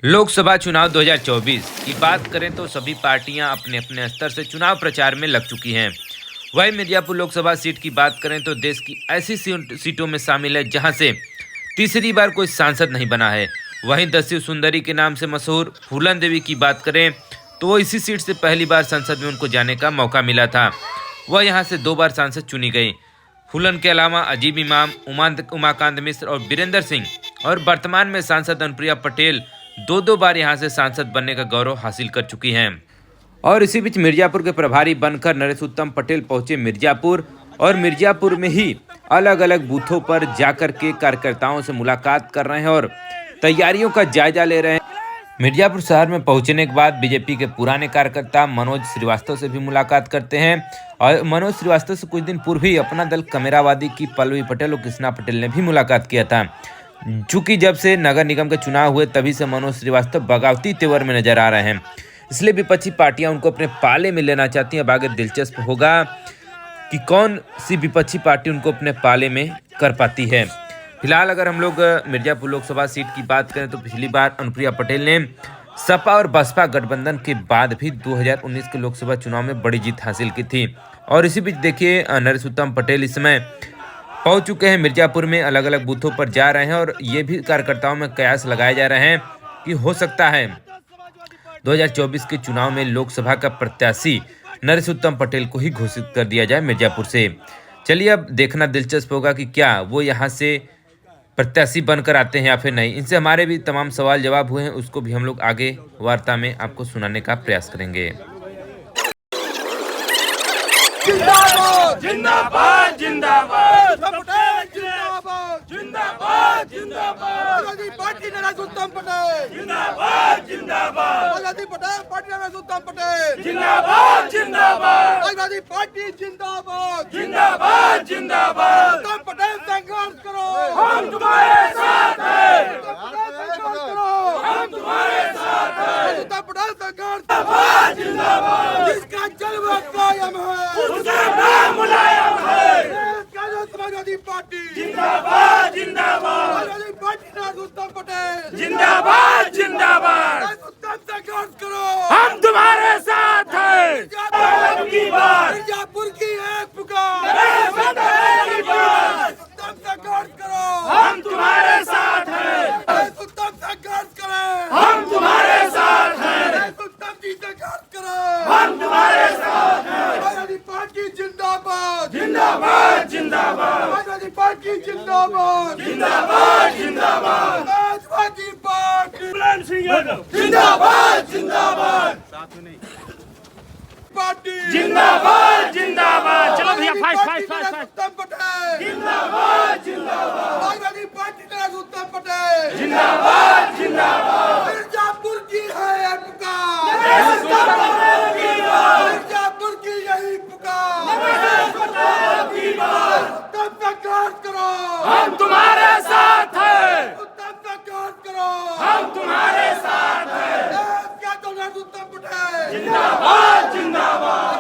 लोकसभा चुनाव 2024 की बात करें तो सभी पार्टियां अपने अपने स्तर से चुनाव प्रचार में लग चुकी हैं। वहीं मिर्जापुर लोकसभा सीट की बात करें तो देश की ऐसी सीटों में शामिल है जहां से तीसरी बार कोई सांसद नहीं बना है। वहीं दस्यु सुंदरी के नाम से मशहूर फूलन देवी की बात करें तो वो इसी सीट से पहली बार संसद में उनको जाने का मौका मिला था। वह यहाँ से 2 बार सांसद चुनी गई। फूलन के अलावा अजीब इमाम, उमाकांत मिश्र और वीरेंद्र सिंह और वर्तमान में सांसद अनुप्रिया पटेल 2 बार यहां से सांसद बनने का गौरव हासिल कर चुकी हैं। और इसी बीच मिर्जापुर के प्रभारी बनकर नरेश उत्तम पटेल पहुंचे मिर्जापुर और मिर्जापुर में ही अलग अलग बूथों पर जाकर के कार्यकर्ताओं से मुलाकात कर रहे हैं और तैयारियों का जायजा ले रहे हैं। मिर्जापुर शहर में पहुंचने के बाद बीजेपी के पुराने कार्यकर्ता मनोज श्रीवास्तव से भी मुलाकात करते हैं और मनोज श्रीवास्तव से कुछ दिन पूर्व ही अपना दल कमेरावादी की पल्लवी पटेल और कृष्णा पटेल ने भी मुलाकात किया था। चूंकि जब से नगर निगम के चुनाव हुए तभी से मनोज श्रीवास्तव बगावती तेवर में नजर आ रहे हैं, इसलिए विपक्षी पार्टियां उनको अपने पाले में लेना चाहती हैं। अब आगे दिलचस्प होगा कि कौन सी विपक्षी पार्टी उनको अपने पाले में कर पाती है। फिलहाल अगर हम लोग मिर्जापुर लोकसभा सीट की बात करें तो पिछली बार अनुप्रिया पटेल ने सपा और बसपा गठबंधन के बाद भी 2019 के लोकसभा चुनाव में बड़ी जीत हासिल की थी। और इसी बीच देखिए नरेश उत्तम पटेल इस समय पहुंच चुके हैं मिर्जापुर में, अलग अलग बूथों पर जा रहे हैं और ये भी कार्यकर्ताओं में कयास लगाए जा रहे हैं कि हो सकता है 2024 के चुनाव में लोकसभा का प्रत्याशी नरेश उत्तम पटेल को ही घोषित कर दिया जाए मिर्जापुर से। चलिए अब देखना दिलचस्प होगा कि क्या वो यहाँ से प्रत्याशी बनकर आते हैं या फिर नहीं। इनसे हमारे भी तमाम सवाल जवाब हुए हैं, उसको भी हम लोग आगे वार्ता में आपको सुनाने का प्रयास करेंगे। जिंदाबाद जिंदाबाद जिंदाबाद जिंदाबाद जिंदाबाद आजादी पार्टी नरेश उत्तम पटेल जिंदाबाद जिंदाबाद आजादी पटेल पार्टी नरेश उत्तम पटेल जिंदाबाद जिंदाबाद आजादी पार्टी जिंदाबाद जिंदाबाद जिंदाबाद उत्तम पटेल संघर्ष करो, हम तुम्हारे साथ हैं। हम तुम्हारे साथ हैं। उत्तम पटेल संघर्ष जिंदाबाद जिसका जलवा कायम है उसका नाम मुलायम है। समाजवादी पार्टी जिंदाबाद जिंदाबाद आजादी पार्टी नरेश उत्तम पटेल जिंदाबाद जिंदाबाद उत्तम संघर्ष करो, हम तुम्हारे साथ हैं। मिर्जापुर की एक पुकार उत्तम संघर्ष करो, हम तुम्हारे साथ हैं। उत्तम संघर्ष करें, हम तुम्हारे साथ हैं। उत्तम जी संघर्ष करो, हम तुम्हारे साथ हैं। आजादी पार्टी जिंदाबाद जिंदाबाद जिंदाबाद आजादी पार्टी जिंदाबाद जिंदाबाद जिंदाबाद समाजवादी पार्टी जिंदाबाद जिंदाबाद पार्टी जिंदाबाद जिंदाबाद। चलो भैया फाइट फाइट फाइट उत्तम पटेल जिंदाबाद जिंदाबाद आजादी पार्टी नरेश उत्तम पटेल जिंदाबाद जिंदाबाद मिर्जापुर की है पुकार, मिर्जापुर की यही पुकार, उत्तम संघर्ष करो, हम तुम्हारे साथ हैं। उत्तम संघर्ष करो, हम तुम्हारे साथ हैं। क्या तो नरेश उत्तम पटेल जिंदाबाद जिंदाबाद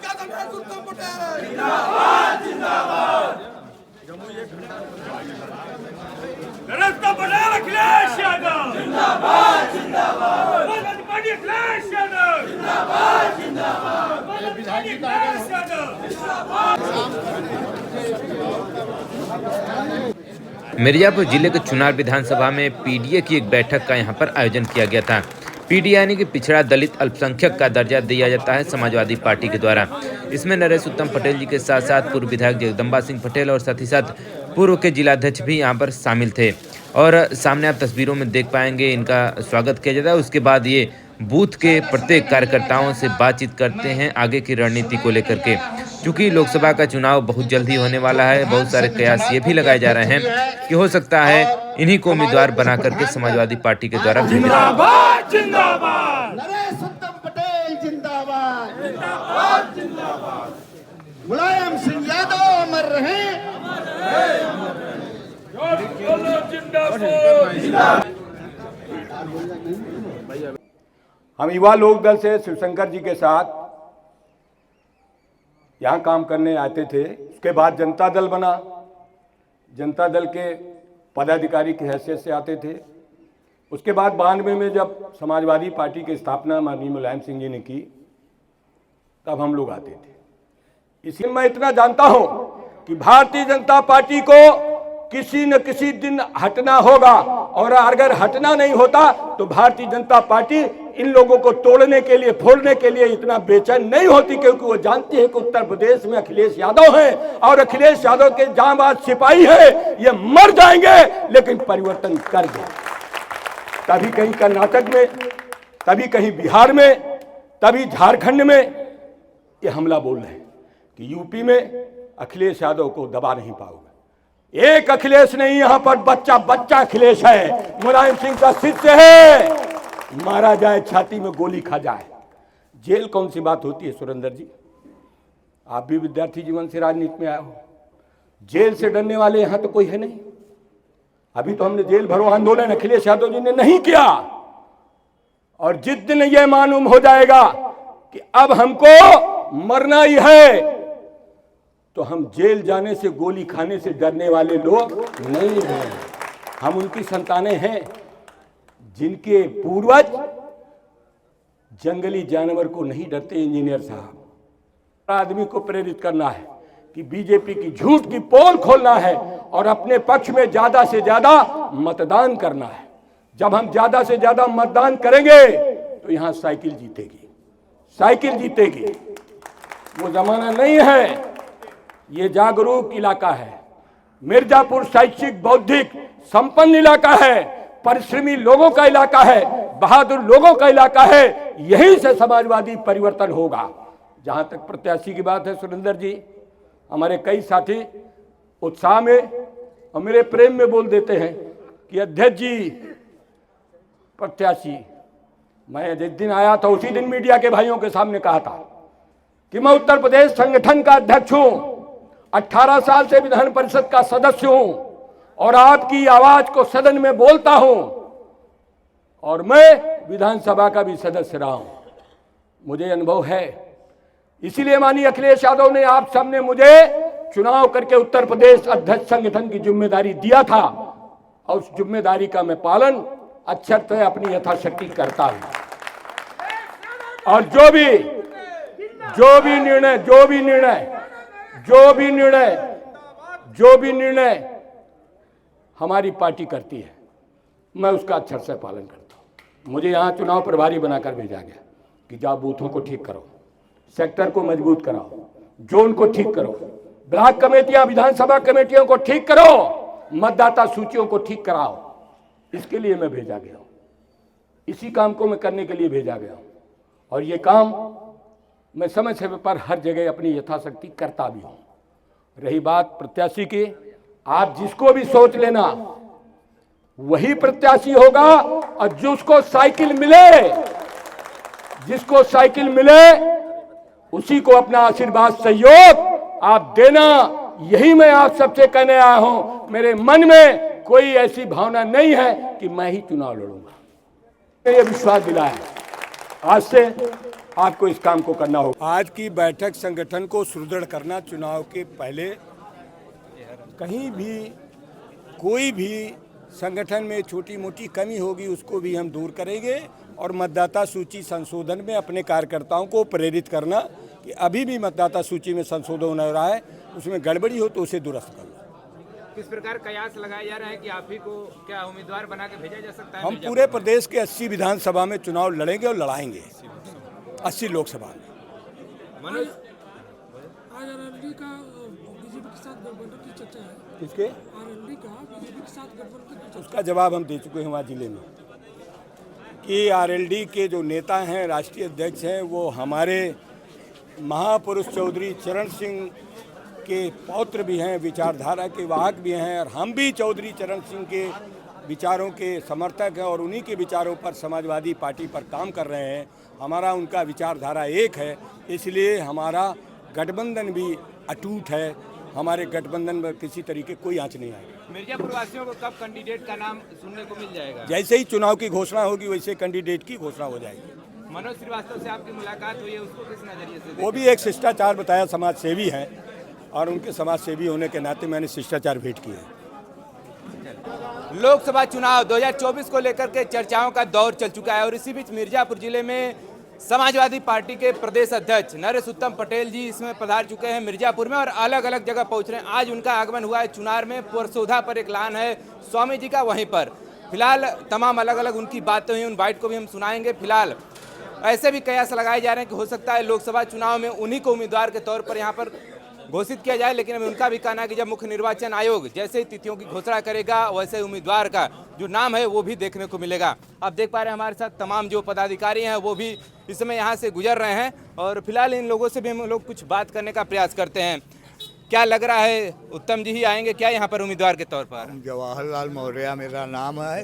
क्या तो नरेश उत्तम पटेल जिंदाबाद जिंदाबाद नरेश उत्तम पटेल अखिलेश यादव जिंदाबाद जिंदाबाद आजादी पार्टी अखिलेश यादव जिंदाबाद जिंदाबाद आजादी अखिलेश यादव मिर्जापुर जिले के चुनार विधानसभा में पीडीए की एक बैठक का यहां पर आयोजन किया गया था। पीडीए यानी कि पिछड़ा दलित अल्पसंख्यक का दर्जा दिया जाता है समाजवादी पार्टी के द्वारा। इसमें नरेश उत्तम पटेल जी के साथ साथ पूर्व विधायक जगदम्बा सिंह पटेल और साथ ही साथ पूर्व के जिलाध्यक्ष भी यहाँ पर शामिल थे। और सामने आप तस्वीरों में देख पाएंगे इनका स्वागत किया जाता है। उसके बाद ये बूथ के प्रत्येक कार्यकर्ताओं से बातचीत करते हैं आगे की रणनीति को लेकर के। चूंकि लोकसभा का चुनाव बहुत जल्द ही होने वाला है, बहुत सारे कयास ये भी लगाए जा रहे हैं कि हो सकता है इन्हीं को उम्मीदवार बना करके समाजवादी पार्टी के द्वारा जिंदाबाद जिंदाबाद नरेश उत्तम पटेल जिंदाबाद जिंदाबाद जिंदाबाद मुलायम सिंह यादव अमर रहे। हम युवा लोक दल से शिवशंकर जी के साथ यहाँ काम करने आते थे। उसके बाद जनता दल बना, जनता दल के पदाधिकारी की हैसियत से आते थे। उसके बाद 92 में जब समाजवादी पार्टी की स्थापना माननीय मुलायम सिंह जी ने की, तब हम लोग आते थे। इसलिए मैं इतना जानता हूं कि भारतीय जनता पार्टी को किसी न किसी दिन हटना होगा, और अगर हटना नहीं होता तो भारतीय जनता पार्टी इन लोगों को तोड़ने के लिए, फोड़ने के लिए इतना बेचैन नहीं होती, क्योंकि वो जानती है कि उत्तर प्रदेश में अखिलेश यादव हैं और अखिलेश यादव के जांबाज सिपाही हैं। ये मर जाएंगे लेकिन परिवर्तन कर देंगे। तभी कहीं कर्नाटक में, तभी कहीं बिहार में, तभी झारखंड में ये हमला बोल रहे हैं कि यूपी में अखिलेश यादव को दबा नहीं पाओगे। एक अखिलेश नहीं, यहां पर बच्चा बच्चा अखिलेश है, मुलायम सिंह का शिष्य है। मारा जाए, छाती में गोली खा जाए। जेल कौन सी बात होती है सुरेंद्र जी? आप भी विद्यार्थी जीवन से राजनीति में आए हो। जेल से डरने वाले यहां तो कोई है नहीं। अभी तो हमने जेल भरो आंदोलन अखिलेश यादव जी ने नहीं किया, और जिस दिन यह मालूम हो जाएगा कि अब हमको मरना ही है, तो हम जेल जाने से, गोली खाने से डरने वाले लोग नहीं हैं। हम उनकी संतानें हैं जिनके पूर्वज जंगली जानवर को नहीं डरते। इंजीनियर साहब, आदमी को प्रेरित करना है कि बीजेपी की झूठ की पोल खोलना है और अपने पक्ष में ज्यादा से ज्यादा मतदान करना है। जब हम ज्यादा से ज्यादा मतदान करेंगे तो यहां साइकिल जीतेगी, साइकिल जीतेगी। वो जमाना नहीं है, ये जागरूक इलाका है। मिर्जापुर शैक्षिक बौद्धिक संपन्न इलाका है, परिश्रमी लोगों का इलाका है, बहादुर लोगों का इलाका है। यहीं से समाजवादी परिवर्तन होगा। जहां तक प्रत्याशी की बात है सुरेंद्र जी, हमारे कई साथी उत्साह में और मेरे प्रेम में बोल देते हैं कि अध्यक्ष जी प्रत्याशी। मैं जिस दिन आया था उसी दिन मीडिया के भाइयों के सामने कहा था कि मैं उत्तर प्रदेश संगठन का अध्यक्ष हूं, 18 साल से विधान परिषद का सदस्य हूं और आपकी आवाज को सदन में बोलता हूं, और मैं विधानसभा का भी सदस्य रहा हूं, मुझे अनुभव है। इसीलिए माननीय अखिलेश यादव ने, आप सबने मुझे चुनाव करके उत्तर प्रदेश अध्यक्ष संगठन की जिम्मेदारी दिया था, और उस जिम्मेदारी का मैं पालन अक्षरतः अपनी यथाशक्ति करता हूं। और जो भी निर्णय हमारी पार्टी करती है, मैं उसका अक्षर से पालन करता हूं। मुझे यहां चुनाव प्रभारी बनाकर भेजा गया कि जाओ बूथों को ठीक करो, सेक्टर को मजबूत कराओ, जोन को ठीक करो, ब्लॉक कमेटियां, विधानसभा कमेटियों को ठीक करो, मतदाता सूचियों को ठीक कराओ। इसके लिए मैं भेजा गया हूं, इसी काम को मैं करने के लिए भेजा गया हूं, और ये काम मैं समय समय पर हर जगह अपनी यथाशक्ति करता भी हूं। रही बात प्रत्याशी की, आप जिसको भी सोच लेना वही प्रत्याशी होगा, और जिसको साइकिल मिले उसी को अपना आशीर्वाद सहयोग आप देना। यही मैं आप सबसे कहने आया हूं। मेरे मन में कोई ऐसी भावना नहीं है कि मैं ही चुनाव लड़ूंगा। ये विश्वास दिलाया, आज से आपको इस काम को करना होगा। आज की बैठक संगठन को सुदृढ़ करना, चुनाव के पहले कहीं भी कोई भी संगठन में छोटी मोटी कमी होगी उसको भी हम दूर करेंगे, और मतदाता सूची संशोधन में अपने कार्यकर्ताओं को प्रेरित करना कि अभी भी मतदाता सूची में संशोधन हो रहा है, उसमें गड़बड़ी हो तो उसे दुरुस्त करना। किस प्रकार कयास लगाया जा रहा है कि आप ही को क्या उम्मीदवार बना के भेजा जा सकता है? हम पूरे प्रदेश के 80 विधानसभा में चुनाव लड़ेंगे और लड़ाएंगे, 80 लोकसभा में। मनोज, आज आरएलडी का बीजेपी के साथ गठबंधन की चर्चा है। किसके? आरएलडी का बीजेपी के साथ गठबंधन की चर्चा। उसका जवाब हम दे चुके हैं वहाँ जिले में कि आरएलडी के जो नेता हैं, राष्ट्रीय अध्यक्ष हैं, वो हमारे महापुरुष चौधरी चरण सिंह के पौत्र भी हैं, विचारधारा के वाहक भी हैं, और हम भी चौधरी चरण सिंह के विचारों के समर्थक हैं और उन्हीं के विचारों पर समाजवादी पार्टी पर काम कर रहे हैं। हमारा उनका विचारधारा एक है, इसलिए हमारा गठबंधन भी अटूट है। हमारे गठबंधन में किसी तरीके कोई आंच नहीं आएगी। मिर्जापुर वासियों को कब कैंडिडेट का नाम सुनने को मिल जाएगा? जैसे ही चुनाव की घोषणा होगी वैसे कैंडिडेट की घोषणा हो जाएगी। मनोज श्रीवास्तव से आपकी मुलाकात हुई है, उसको किस नजरिए से? वो भी एक शिष्टाचार बताया, समाज सेवी हैं, और उनके समाज सेवी होने के नाते मैंने शिष्टाचार भेंट की है। लोकसभा चुनाव 2024 को लेकर के चर्चाओं का दौर चल चुका है और इसी बीच मिर्जापुर जिले में समाजवादी पार्टी के प्रदेश अध्यक्ष नरेश उत्तम पटेल जी इसमें पधार चुके हैं मिर्जापुर में और अलग अलग जगह पहुंच रहे हैं। आज उनका आगमन हुआ है चुनार में, परसोधा पर एक लान है स्वामी जी का, वहीं पर फिलहाल तमाम अलग अलग उनकी बातें हुई, उन बाइट को भी हम सुनाएंगे। फिलहाल ऐसे भी कयास लगाए जा रहे हैं कि हो सकता है लोकसभा चुनाव में उन्हीं को उम्मीदवार के तौर पर यहाँ पर घोषित किया जाए, लेकिन अभी उनका भी कहना है कि जब मुख्य निर्वाचन आयोग जैसे ही तिथियों की घोषणा करेगा वैसे उम्मीदवार का जो नाम है वो भी देखने को मिलेगा। आप देख पा रहे हैं हमारे साथ तमाम जो पदाधिकारी हैं वो भी इस समय यहाँ से गुजर रहे हैं और फिलहाल इन लोगों से भी हम लोग कुछ बात करने का प्रयास करते हैं। क्या लग रहा है, उत्तम जी ही आएंगे क्या यहाँ पर उम्मीदवार के तौर पर? जवाहरलाल मौर्य मेरा नाम है,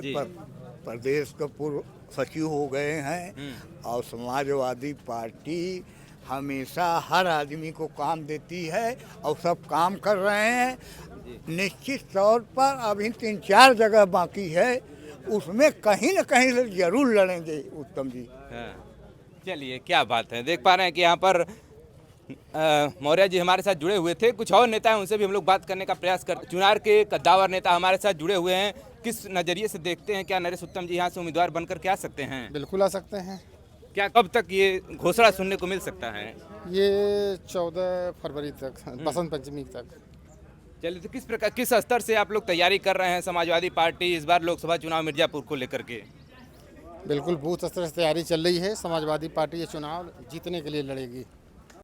प्रदेश के पूर्व सचिव हो गए हैं और समाजवादी पार्टी हमेशा हर आदमी को काम देती है और सब काम कर रहे हैं। निश्चित तौर पर अभी 3-4 जगह बाकी है, उसमें कहीं न कहीं जरूर लड़ेंगे उत्तम जी। चलिए, क्या बात है। देख पा रहे हैं कि यहाँ पर मौर्य जी हमारे साथ जुड़े हुए थे, कुछ और नेता हैं उनसे भी हम लोग बात करने का प्रयास करते। चुनार के कद्दावर नेता हमारे साथ जुड़े हुए हैं, किस नजरिए से देखते हैं, क्या नरेश उत्तम जी यहाँ से उम्मीदवार बनकर के आ सकते हैं? बिल्कुल आ सकते हैं। क्या कब तक ये घोषणा सुनने को मिल सकता है? ये 14 फरवरी तक, बसंत पंचमी तक। चलिए, तो किस स्तर से आप लोग तैयारी कर रहे हैं समाजवादी पार्टी इस बार लोकसभा चुनाव मिर्जापुर को लेकर के? बिल्कुल बूथ स्तर से तैयारी चल रही है। समाजवादी पार्टी ये चुनाव जीतने के लिए लड़ेगी।